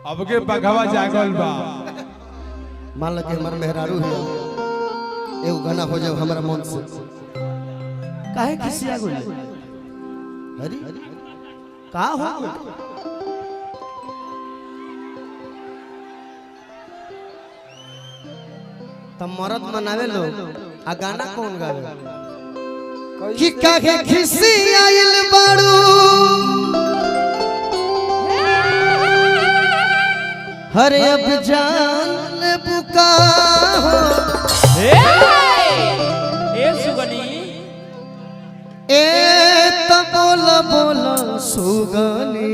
अब के बघवा जागल बा मान लगे हमार मेहरारू है एगो गाना हो जाओ हमारा मन से काहे खिसिया गोले हरी का हो तब मरद मनावे लो आ गाना कौन गावे कि काहे खिसियाइल बाड़ू हरे अब जान ले बुका हो ए सुगनी ए त बोल सुगनी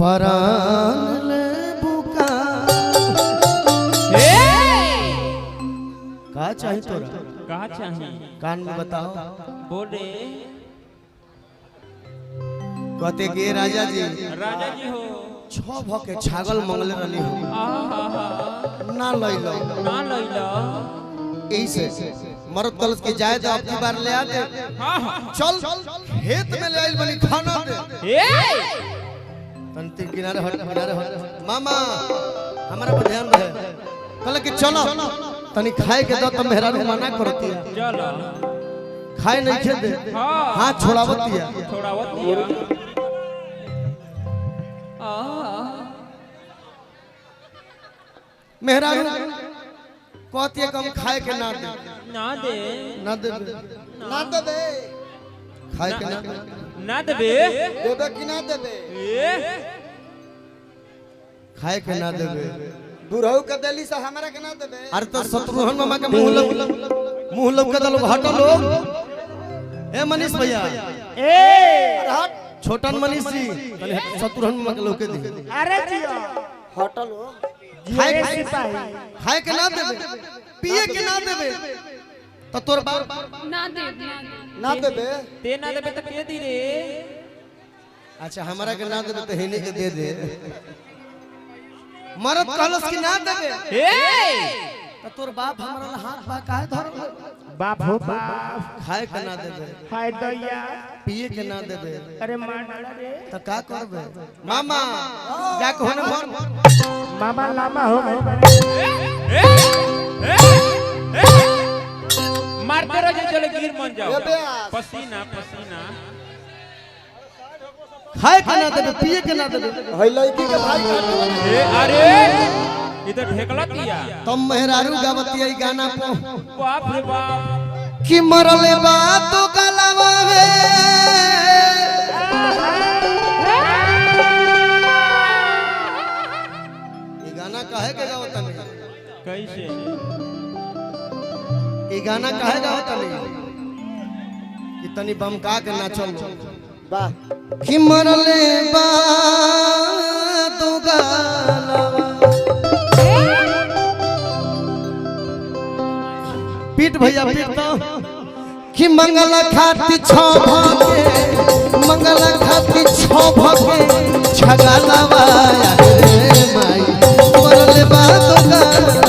परान ले बुका का चाहिए तोरा कहा चाहिए कान में बताओ बोले कहते के राजा जी हो छो भके छागल मंगले रहनी हो आहा ना लइलो ना लइला ऐसे मरद कलस के जाए तो अपनी बार ले आ दे चल खेत में ले आइल बनी खाना दे तंती किनारे हट मामा हमारा पर ध्यान रहे कल के चलो तनी खाए के दो तो मेहरारू मना करती है चलो खाए नहीं खे दे हाथ छोड़ावती है छोड़ावती मेहरारू कहती है कम खाए के ना दे ना दे ना दे ना दे खाए के ना दे ना देबे देबे कि ना देबे खाए के ना देबे बुढ़ऊ के देली से हमरा के ना देबे अरे तो शत्रुघ्न मामा के मुंह लग के लोग हटो लोग ए मनीष भैया हट छोटन मनीष जी शत्रुघ्न मामा के लोग के दी अरे जियो हटलो खाए के ना देबे पिए के ना देबे तो तोर बाप ना देबे ते ना देबे तो के दी रे अच्छा हमारा के ना देबे तो हेने के दे दे मरद कहलस कि ना देबे तो तोर बाप हमरा हाथ बा काहे धर बाप हो बाप खाए के ना देबे हाय दैया पिए के ना देबे अरे मार डाला रे तो का करबे मामा जा के होने भर मामा लामा हो गए मारते रहो चले गिर मन जाओ पसीना पसीना खाए के ना देबे पिए के ना देबे हई लड़की के भाई काट अरे इधर ढेकला किया तुम मेहरारू गावती है गाना पो बाप रे बाप कि मरले बा तो गलवा है ये गाना काहे के गावता नहीं कैसे ये गाना काहे गावता नहीं कि तनी बमका के नाचल वाह कि मरले बा तो गलवा पीट भैया पीट तो कि मंगल खाती छो भगे मंगल खाती छो भगे छगलवा रे माई मरले बा तो गलवा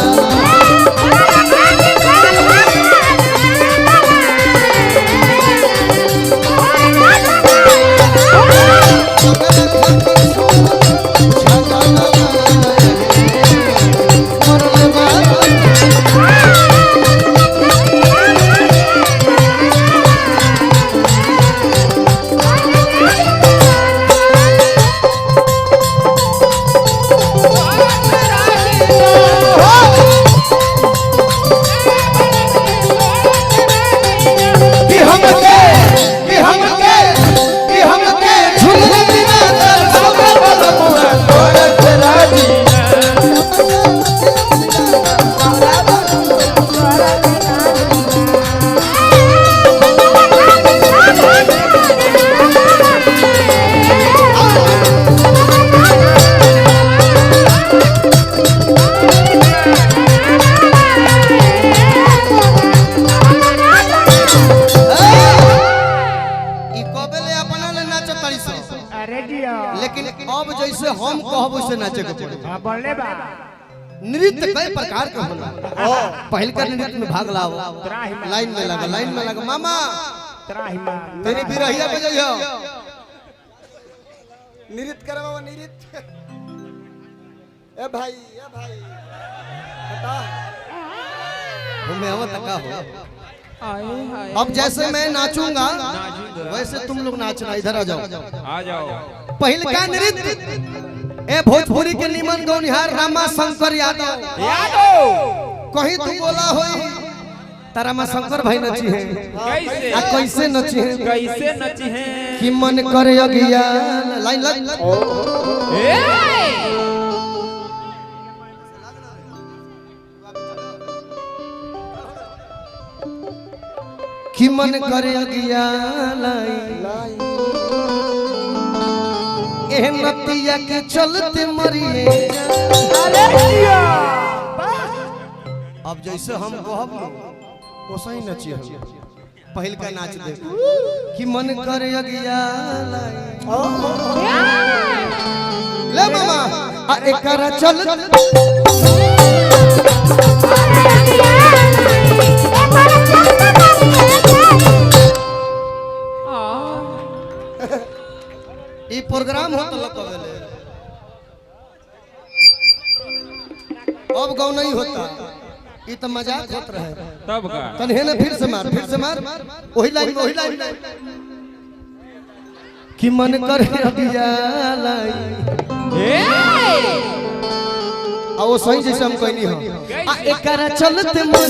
लेकिन अब जैसे हम कहब वैसे नाचे के पड़ी। हां बोले बा नृत्य कई प्रकार के होला। पहल का नृत्य में भाग लाओ, लाइन में लगा मामा तेरी बिरहिया बजइयो नृत्य करे बाबा नृत्य ए भाई हटा मैं आवत का हो अब जैसे मैं नाचूंगा वैसे तुम लोग नाचना इधर आ जाओ पहले का नृत्य ए भोजपुरी के निमन गौनिहार रामा शंकर यादव कहीं तू बोला होई तारा शंकर भाई नची है कैसे नची है कि मन करे अगिया लाइन लग कि मन करे अगिया लाई ए नतिया के चलते मरिए अब जैसे हम कहब वैसे ही नचिए पहल का नाच दे कि मन करे अगिया लाई ले मामा आ एकरा चल ई प्रोग्राम होता लकवेले अब गाँव नहीं होता ये तो मजाक होत रहे तब का तन्हे ने फिर से मार वही लाइन कि मन कर दिया लाई आ वो सही जैसे हम कहनी हो आ एकरा चलते मन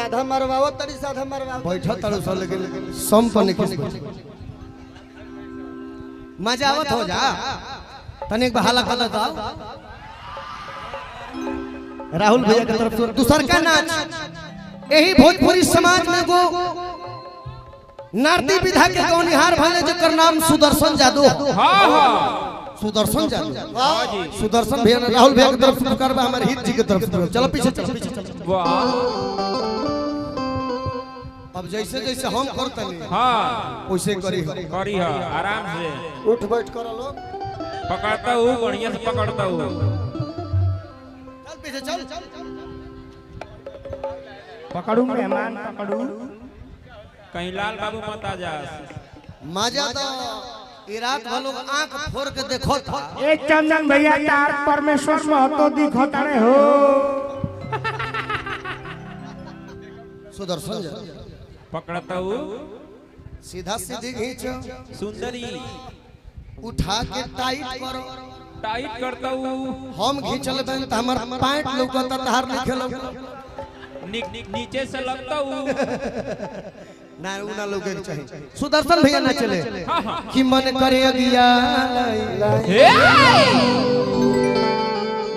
आधा मरवाओ तरी साधा मरवाओ बैठा तारो सा लेकिन सम पर नहीं किस मजा आवत हो जा तने एक बहाला कर दो राहुल भैया की तरफ से दूसर का नाच यही भोजपुरी समाज में गो नारदी विधा के गौनिहार भले जेकर नाम सुदर्शन जादू सुदर्शन भैया राहुल भैया की तरफ से करबा हमारे हित जी की तरफ से चलो पीछे वाह अब जैसे जैसे हम करतनी हाँ वैसे करी आराम से उठ बैठ कर लो पकड़ता हूँ बढ़िया से पकड़ता हूँ चल पीछे चल पकड़ू मेहमान पकड़ू कहीं लाल बाबू मत आ जा मजा तो ये रात भर लोग आंख फोड़ के देखो था एक चंदन भैया तार परमेश्वर महतो दिखता रे हो सुदर्शन पकड़ता हूँ सीधा सीधी खींचो सुंदरी उठा के टाइट करो टाइट करता हूँ हम खींचल बन त हमर पैंट लौकता तहार लिखे लौक नीचे से लगता हूँ ना उना लोग के चाहिए सुदर्शन भैया ना चले कि मन करे अगिया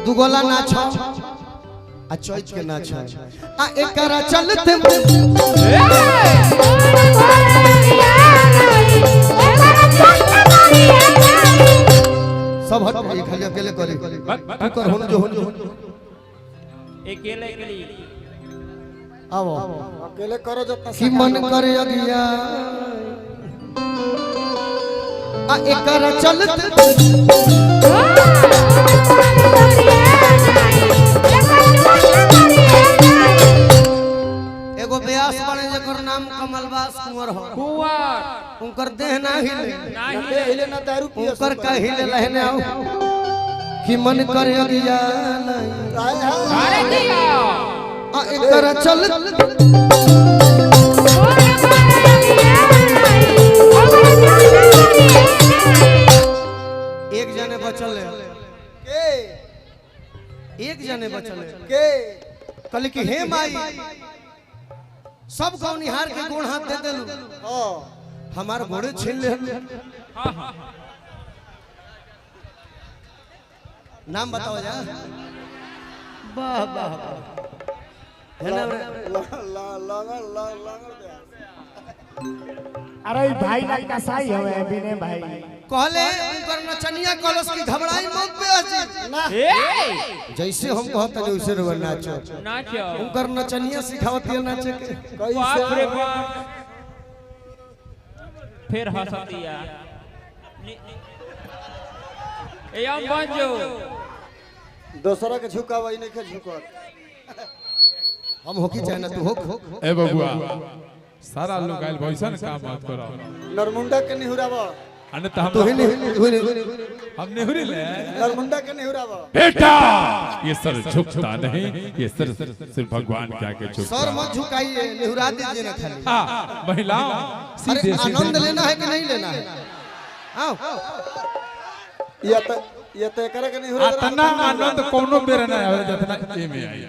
दुगोला नाचो आ चौथ के नाचो आ एकरा चलते सब हट गई खाली अकेले करे तू कर होन जो अकेले आओ अकेले करो जब कि मन करे अगिया आ एकरा चलते एगो व्यास बने जकर नाम कमलबास कुंवर हो उनकर देह ना हिले ना दारू पियो उनकर का हिले लहने आओ कि मन करे अगिया अरे दिया आ एकरा चल एक जने बचल है एक जने बचल है के कल की हे माई सब गौनिहार के गोड़ हाथ दे देलू हां हमार घोड़े छीन ले नाम बताओ जा वाह वाह है ना अरे भाई ना कसाई हवे बिने भाई कहले उनकर नचनिया कलश की घबराई मत पे आजी ना जैसे हम कहत नहीं वैसे रो नाचो नाचो उनकर नचनिया सिखावत है नाचे के बाप रे बाप फिर हंस दिया ए हम बन जो दूसरा के झुकावई नहीं के झुकत हम होकी चाहे ना तू हो ए बबुआ सारा लोग आइल भइसन काम मत करो नरमुंडा के निहुरावा अने त हम तू ही नहीं हम नेहुरी ले नरमुंडा के निहुरावा बेटा ये सर झुकता नहीं ये सर सिर्फ भगवान के आगे झुकता सर मत झुकाइए निहुरा दीजिए ना खाली हां महिलाओं अरे सीधे आनंद लेना है कि नहीं लेना है आओ ये तो एकरा के निहुरा अतना आनंद कोनो बेर ना आवे जितना ए में आई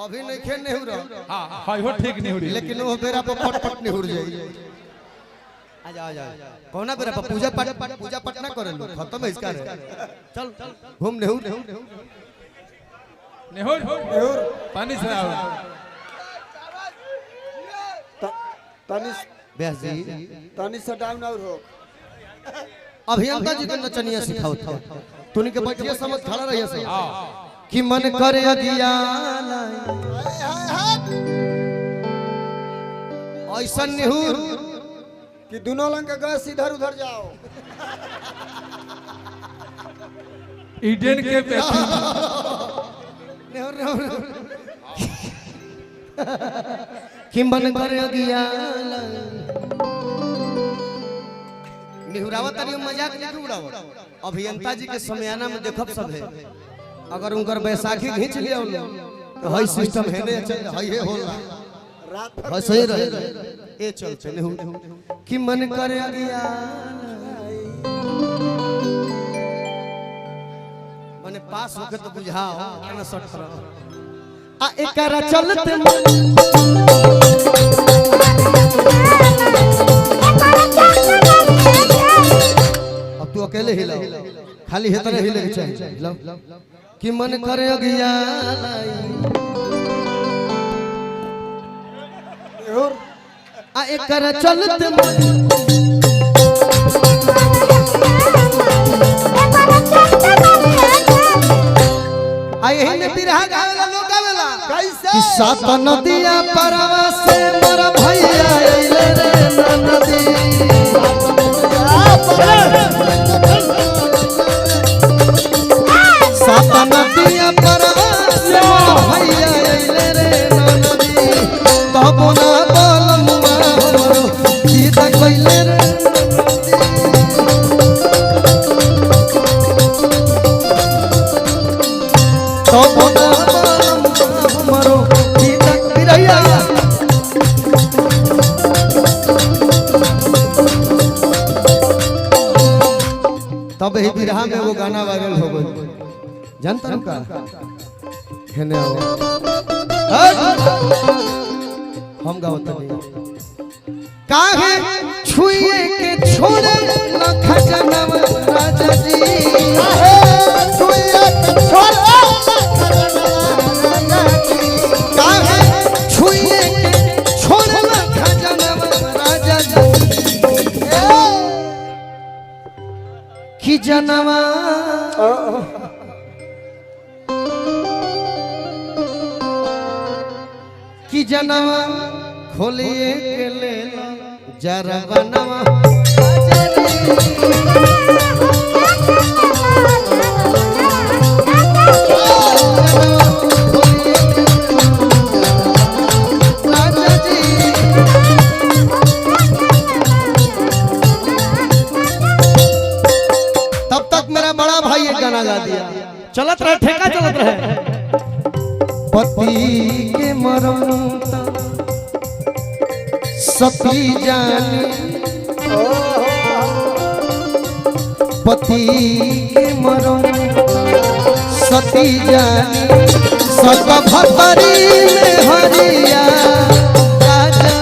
अभी नहीं खेल निहुरा हां हाय हो ठीक नेहुरी लेकिन वो बेरा पर पट निहुर जाई आ जा कौना बेरा पर पूजा पाठ ना करे लो खत्म है इसका चल घूम नेहुर नेहुर पानी से आओ तनी से डाउन और हो अभियंता जी को नचनिया सिखाओ था तूने के बैठिए समझ खड़ा रहिए से कि मन करे अगिया ऐसा निहुर कि दोनों लंग का गैस इधर उधर जाओ ईडन के बेटी निहुर कि मन करे अगिया निहुरावा तनी मजाक नहीं उड़ावो अभियंता जी के समयाना में देखब सब है अगर उनकर बैसाखी खींच लिया तो हई सिस्टम है ने हई है होला रात हई सही रहे ए चलते नहीं कि मन करे अगिया माने पास होके तो बुझाओ ना सट करो आ एकरा चलते अब तू अकेले हिला खाली हेतर हिले के चाहिए हिलाओ कि मन करे अगिया आ एकरा चलते आ यही में बिरहा गावेला लोग गावेला कैसे कि सात नदिया परवा से मोर भैया आइले रे नदी सात नदिया परवा से मोर भैया आइले रे नदी तब ना बोलमुआ हमरो सीधा कइले रे तब ना हमरो सीधा बिरैया तब ही बिरहा में वो गाना वायरल हो गई जानता हूँ का कहने आओ हम गाओ तभी काहे छुए के छोड़े न खजनव राजा जी काहे छुए के छोड़े काहे छुए के छोड़े न खजनव राजा जी कि जनवा कि जनवा खोलिए के ले जरा बनवा तब तक मेरा बड़ा भाई एक गाना गा दिया चलत रहे ठेका चलत रहे पति के मरम सती जानी पति के मरम सती जानी सत भतरी में हरिया राजा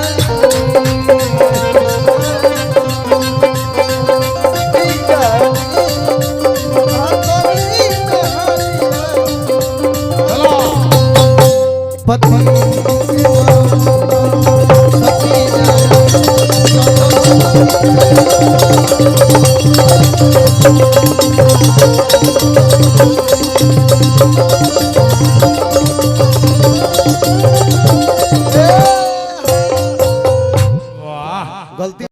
पति के मरम सती जानी